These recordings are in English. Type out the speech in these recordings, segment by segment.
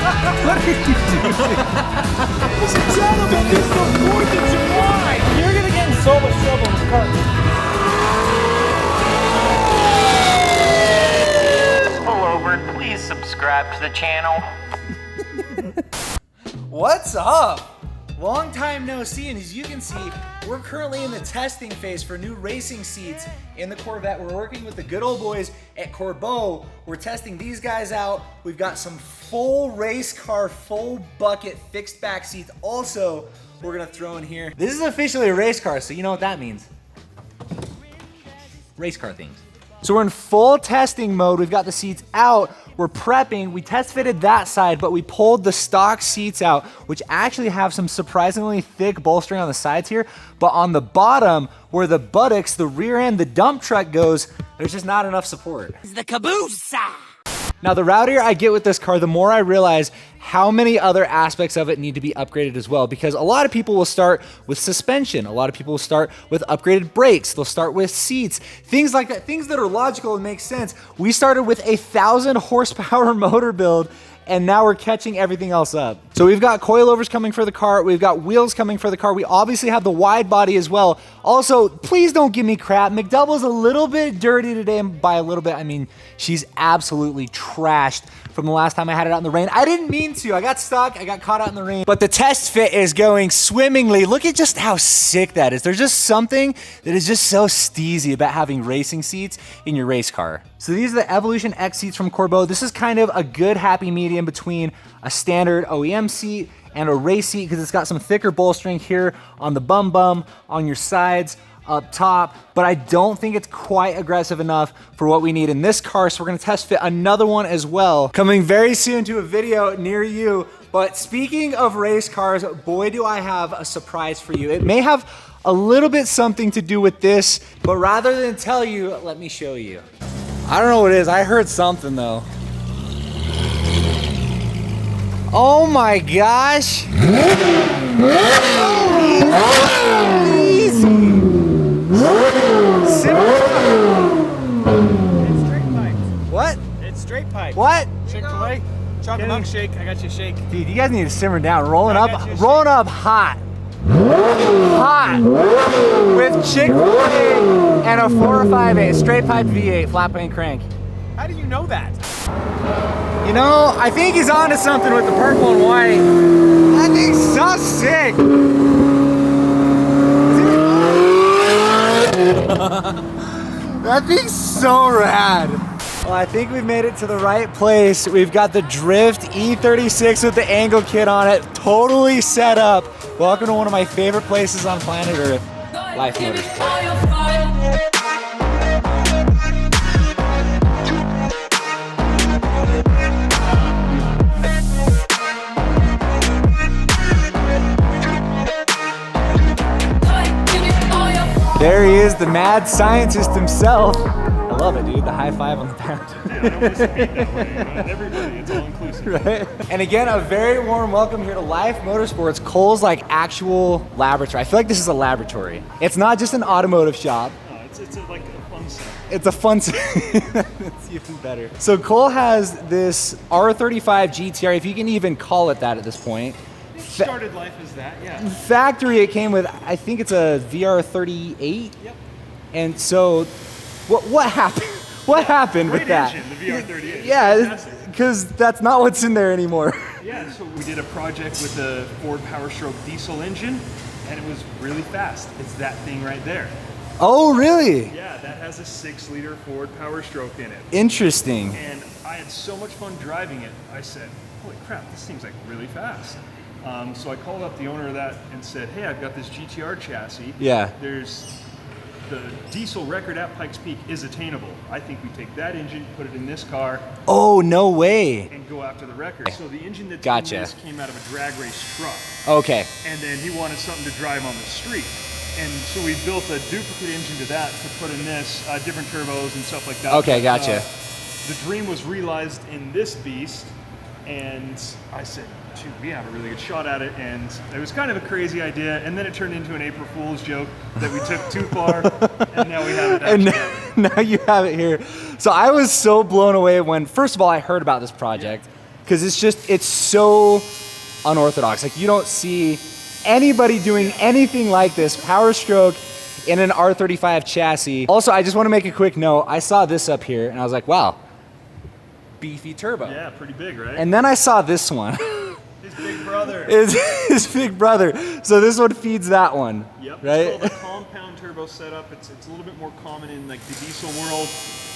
What are you doing? Ladies and gentlemen, it's the 4th of July. You're gonna get in so much trouble in this car. Pull over and please subscribe to the channel. What's up? Long time no see, and as you can see, we're currently in the testing phase for new racing seats in the Corvette. We're working with the good old boys at Corbeau. We're testing these guys out. We've got some full race car, full bucket, fixed back seats. Also, we're gonna throw in here. This is officially a race car, so you know what that means. Race car things. So we're in full testing mode. We've got the seats out. We're prepping. We test fitted that side, but we pulled the stock seats out, which actually have some surprisingly thick bolstering on the sides here. But on the bottom, where the buttocks, the rear end, the dump truck goes, there's just not enough support. It's the caboose. Now, the rowdier I get with this car, the more I realize how many other aspects of it need to be upgraded as well, because a lot of people will start with suspension. A lot of people will start with upgraded brakes. They'll start with seats, things like that, things that are logical and make sense. We started with a 1,000 horsepower motor build, and now we're catching everything else up. So we've got coilovers coming for the car. We've got wheels coming for the car. We obviously have the wide body as well. Also, please don't give me crap. McDouble's a little bit dirty today, and by a little bit, I mean she's absolutely trashed from the last time I had it out in the rain. I didn't mean to. I got stuck. I got caught out in the rain. But the test fit is going swimmingly. Look at just how sick that is. There's just something that is just so steezy about having racing seats in your race car. So these are the Evolution X seats from Corbeau. This is kind of a good happy medium between a standard OEM seat and a race seat, because it's got some thicker bolstering here on the bum, on your sides, up top, but I don't think it's quite aggressive enough for what we need in this car, so we're gonna test fit another one as well, coming very soon to a video near you. But speaking of race cars, boy, do I have a surprise for you. It may have a little bit something to do with this, but rather than tell you, let me show you. I don't know what it is. I heard something though. Oh my gosh. Easy. It's straight pipe. What? It's straight pipe. What? Chick-fil-A. Chocolate milkshake. I got you a shake. Dude, you guys need to simmer down. Rolling up hot. Hot. With Chick-fil-A and a 458 straight pipe V8 flat plane crank. How do you know that? You know, I think he's onto something with the purple and white. That thing's so sick. That thing's so rad. Well, I think we've made it to the right place. We've got the Drift E36 with the angle kit on it, totally set up. Welcome to one of my favorite places on planet Earth, Life Motorsport. There he is, the mad scientist himself. I love it, dude. The high five on the pound. Yeah, I don't want to speak that way, man. Everybody, it's all inclusive. Right? And again, a very warm welcome here to Life Motorsports, Cole's like actual laboratory. I feel like this is a laboratory. It's not just an automotive shop. It's like a fun set. It's a fun set. It's even better. So Cole has this R35 GTR, if you can even call it that at this point. Started life as that, yeah. Factory, it came with, I think it's a VR38. Yep. And so, what happened? What happened Great with that? engine, the VR38. Yeah, because that's not what's in there anymore. Yeah, so we did a project with the Ford Powerstroke diesel engine, and it was really fast. It's that thing right there. Oh, really? Yeah, that has a 6-liter Ford Powerstroke in it. Interesting. And I had so much fun driving it, I said, holy crap, this seems like really fast. So I called up the owner of that and said, hey, I've got this GTR chassis. Yeah. There's the diesel record at Pikes Peak is attainable. I think we take that engine, put it in this car. Oh, no way. And go after the record. So the engine that's Gotcha. in this came out of a drag race truck. Okay. And then he wanted something to drive on the street. And so we built a duplicate engine to that to put in this, different turbos and stuff like that. Okay, gotcha. The dream was realized in this beast, and I said, dude, we have a really good shot at it, and it was kind of a crazy idea, and then it turned into an April Fool's joke that we took too far, and now we have it actually. And now you have it here. So I was so blown away when, first of all, I heard about this project, because it's so unorthodox. Like, you don't see anybody doing anything like this. Powerstroke in an R35 chassis. Also, I just want to make a quick note. I saw this up here and I was like, wow, beefy turbo. Yeah, pretty big, right? And then I saw this one. His big brother. His big brother. So this one feeds that one. Yep. Right? It's called a compound turbo setup. It's a little bit more common in like the diesel world,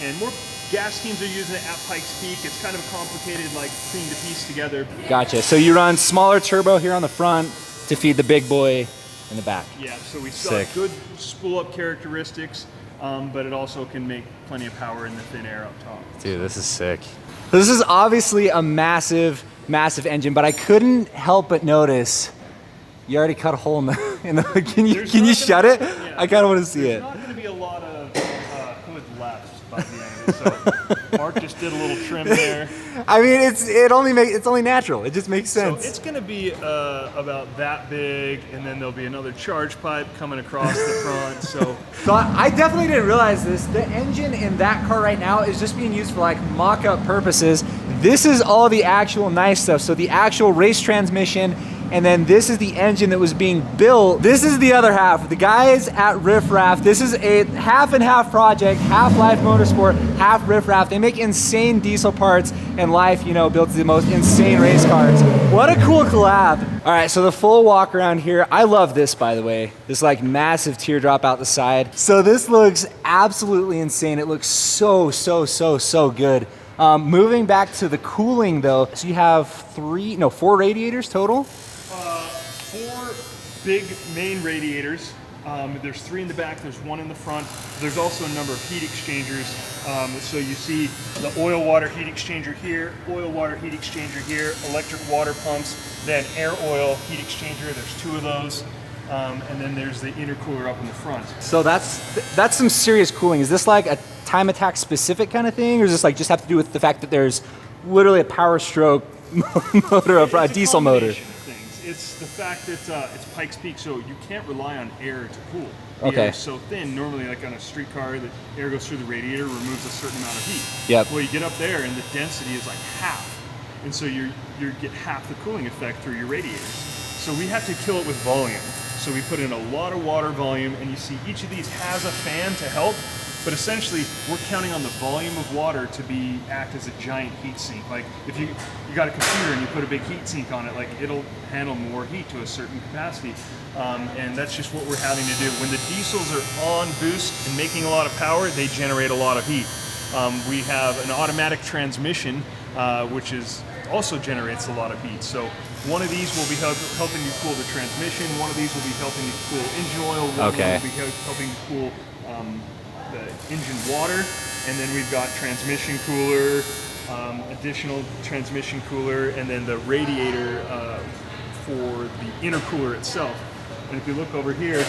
and more gas teams are using it at Pikes Peak. It's kind of a complicated like thing to piece together. Gotcha. So you run smaller turbo here on the front to feed the big boy in the back. Yeah. So we saw Sick. good spool up characteristics, but it also can make plenty of power in the thin air up top. Dude, this is sick. This is obviously a massive engine, but I couldn't help but notice you already cut a hole in the can you shut it? Yeah, I kind of want to see there's it. not going to be a lot of hood left by the end of it. So Mark just did a little trim there. I mean, it's only natural. It just makes sense. So it's going to be about that big, and then there'll be another charge pipe coming across the front. So I definitely didn't realize this. The engine in that car right now is just being used for like mock-up purposes. This is all the actual nice stuff. So the actual race transmission, and then this is the engine that was being built. This is the other half. The guys at Riff Raff, this is a half and half project, half Life Motorsport, half Riff Raff. They make insane diesel parts, and Life, builds the most insane race cars. What a cool collab. All right, so the full walk around here. I love this, by the way. This like massive teardrop out the side. So this looks absolutely insane. It looks so good. Moving back to the cooling though, so you have 4 radiators total? 4 big main radiators. There's 3 in the back, there's 1 in the front. There's also a number of heat exchangers. So you see the oil water heat exchanger here, oil water heat exchanger here, electric water pumps, then air oil heat exchanger. There's 2 of those. And then there's the intercooler up in the front. So that's some serious cooling. Is this like a time attack specific kind of thing, or is this like just have to do with the fact that there's literally a Powerstroke motor, a diesel motor? It's the fact that it's Pikes Peak, so you can't rely on air to cool. The Okay. air is so thin. Normally, like on a streetcar, the air goes through the radiator, removes a certain amount of heat. Yep. Well, you get up there, and the density is like half, and so you get half the cooling effect through your radiators. So we have to kill it with volume. So we put in a lot of water volume, and you see each of these has a fan to help. But essentially, we're counting on the volume of water to act as a giant heat sink. Like if you got a computer and you put a big heat sink on it, like it'll handle more heat to a certain capacity. And that's just what we're having to do. When the diesels are on boost and making a lot of power, they generate a lot of heat. We have an automatic transmission, which also generates a lot of heat. So one of these will be helping you cool the transmission. One of these will be helping you cool engine oil. One will be helping you cool the engine water, and then we've got transmission cooler, additional transmission cooler, and then the radiator for the intercooler itself. And if you look over here,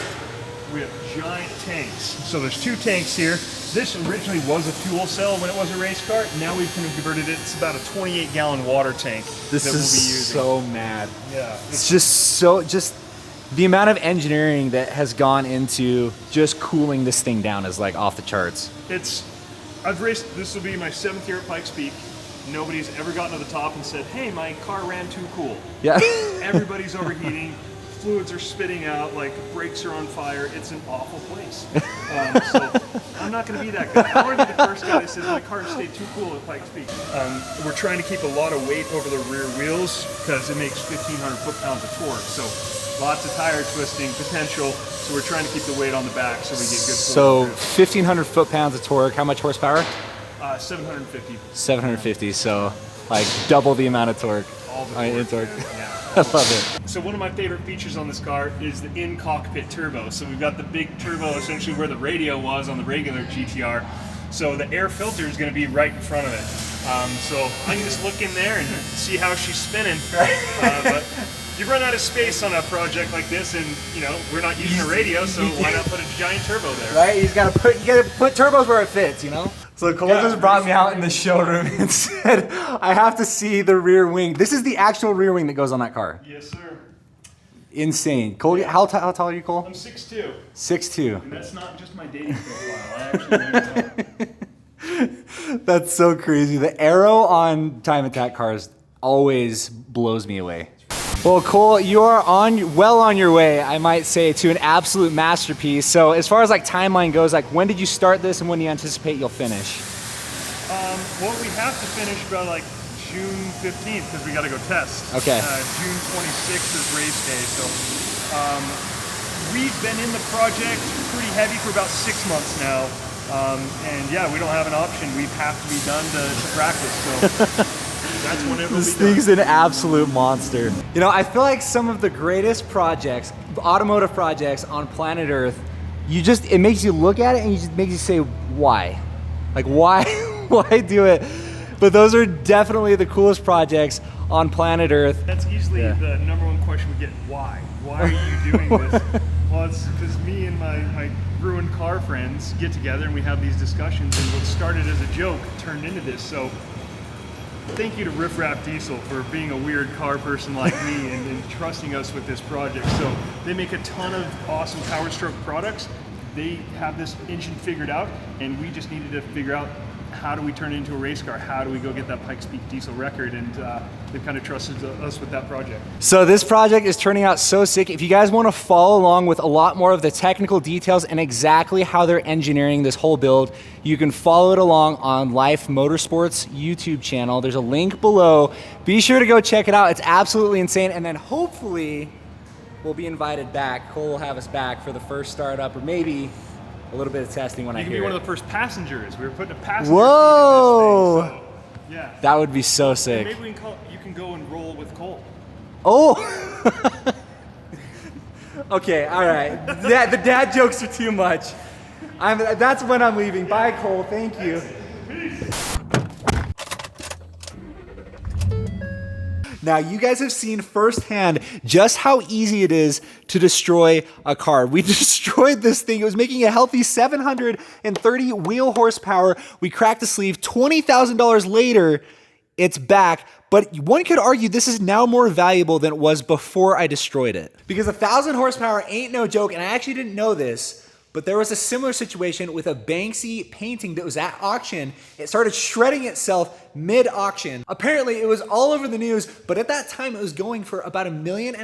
we have giant tanks. So there's 2 tanks here. This originally was a fuel cell when it was a race car. Now we've converted it. It's about a 28-gallon water tank This that is we'll be using. so mad. Yeah. It's just the amount of engineering that has gone into just cooling this thing down is like off the charts. I've raced, this will be my 7th year at Pikes Peak. Nobody's ever gotten to the top and said, hey, my car ran too cool. Yeah. Everybody's overheating, fluids are spitting out, like brakes are on fire. It's an awful place. So I'm not going to be that guy. I want to be the first guy that says my car stayed too cool at Pikes Peak. We're trying to keep a lot of weight over the rear wheels because it makes 1,500 foot-pounds of torque. So lots of tire twisting potential. So we're trying to keep the weight on the back so we get good. So 1,500 foot-pounds of torque. How much horsepower? 750. 750. So like double the amount of torque. All the torque. Yeah. I love it. So one of my favorite features on this car is the in-cockpit turbo. So we've got the big turbo essentially where the radio was on the regular GTR. So the air filter is going to be right in front of it. So I can just look in there and see how she's spinning. But you run out of space on a project like this, and we're not using a radio, so why not put a giant turbo there? Right? You gotta put turbos where it fits, So Cole just brought me out in the showroom and said, I have to see the rear wing. This is the actual rear wing that goes on that car. Yes, sir. Insane. Cole, how tall are you, Cole? I'm 6'2". 6'2". And that's not just my dating profile. I actually know. That's so crazy. The aero on time attack cars, always blows me away. Well, Cole, you are well on your way, I might say, to an absolute masterpiece. So as far as like timeline goes, like when did you start this and when do you anticipate you'll finish? Well, we have to finish about like June 15th because we got to go test. Okay. June 26th is race day. So we've been in the project pretty heavy for about 6 months now. And yeah, we don't have an option. We have to be done to practice. So that's when it will This be done. thing's an absolute monster. You know, I feel like some of the greatest projects, automotive projects on planet Earth, it makes you look at it and it makes you say, why? Like, why, why do it? But those are definitely the coolest projects on planet Earth. That's easily the number one question we get. Why? Why are you doing this? Well, it's because me and my ruined car friends get together and we have these discussions, and what started as a joke turned into this. So thank you to Riff Raff Diesel for being a weird car person like me and trusting us with this project. So they make a ton of awesome Powerstroke products. They have this engine figured out, and we just needed to figure out how do we turn it into a race car? How do we go get that Pikes Peak diesel record? And they've kind of trusted us with that project. So this project is turning out so sick. If you guys want to follow along with a lot more of the technical details and exactly how they're engineering this whole build, you can follow it along on Life Motorsports YouTube channel. There's a link below. Be sure to go check it out. It's absolutely insane. And then hopefully we'll be invited back. Cole will have us back for the first startup, or maybe a little bit of testing when I hear it. You can be one of the first passengers. We were putting a passenger Whoa! seat in this thing, so, yeah. That would be so sick. And maybe you can go and roll with Cole. Oh! Okay, all right. The dad jokes are too much. That's when I'm leaving. Bye, Cole. Thank you. Now, you guys have seen firsthand just how easy it is to destroy a car. We destroyed this thing. It was making a healthy 730 wheel horsepower. We cracked the sleeve. $20,000 later, it's back. But one could argue this is now more valuable than it was before I destroyed it. Because 1,000 horsepower ain't no joke, and I actually didn't know this, but there was a similar situation with a Banksy painting that was at auction. It started shredding itself mid-auction. Apparently, it was all over the news, but at that time, it was going for about $1.5 million.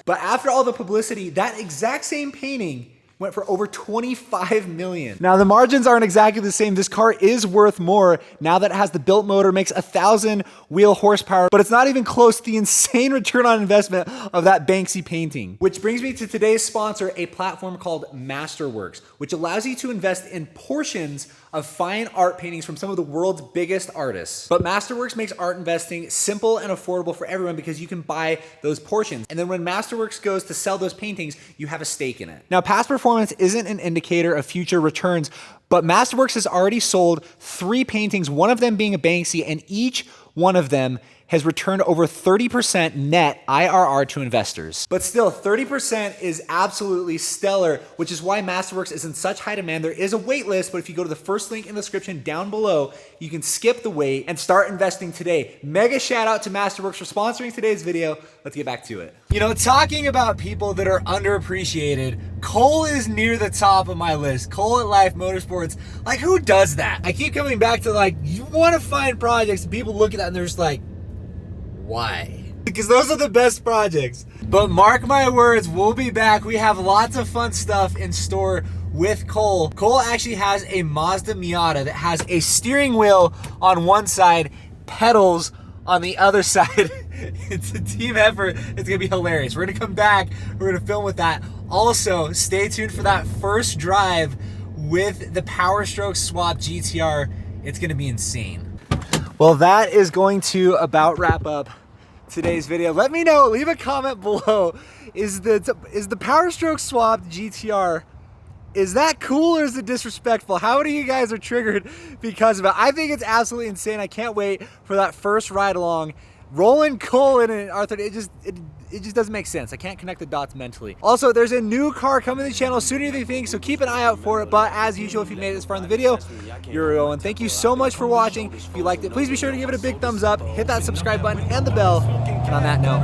But after all the publicity, that exact same painting went for over $25 million. Now, the margins aren't exactly the same. This car is worth more now that it has the built motor, makes 1,000 wheel horsepower, but it's not even close to the insane return on investment of that Banksy painting. Which brings me to today's sponsor, a platform called Masterworks, which allows you to invest in portions of fine art paintings from some of the world's biggest artists. But Masterworks makes art investing simple and affordable for everyone because you can buy those portions. And then when Masterworks goes to sell those paintings, you have a stake in it. Now, past performance isn't an indicator of future returns, but Masterworks has already sold 3 paintings, one of them being a Banksy, and each one of them has returned over 30% net IRR to investors. But still, 30% is absolutely stellar, which is why Masterworks is in such high demand. There is a wait list, but if you go to the first link in the description down below, you can skip the wait and start investing today. Mega shout out to Masterworks for sponsoring today's video. Let's get back to it. You know, talking about people that are underappreciated, Cole is near the top of my list. Cole at Life Motorsports. Like, who does that? I keep coming back to, like, you want to find projects and people look at that and they're just like, why? Because those are the best projects. But mark my words, we'll be back. We have lots of fun stuff in store with Cole. Cole actually has a Mazda Miata that has a steering wheel on one side, pedals on the other side. It's a team effort. It's gonna be hilarious. We're gonna come back, we're gonna film with that. Also, stay tuned for that first drive with the Powerstroke swap GTR. It's gonna be insane. Well, that is going to about wrap up today's video. Let me know, leave a comment below. Is the Powerstroke swap GTR, is that cool or is it disrespectful? How many of you guys are triggered because of it? I think it's absolutely insane. I can't wait for that first ride along. Rolling Cole in an R30, it just doesn't make sense. I can't connect the dots mentally. Also, there's a new car coming to the channel sooner than you think, so keep an eye out for it. But as usual, if you made it this far in the video, you're a real one. Thank you so much for watching. If you liked it, please be sure to give it a big thumbs up, hit that subscribe button and the bell. And on that note,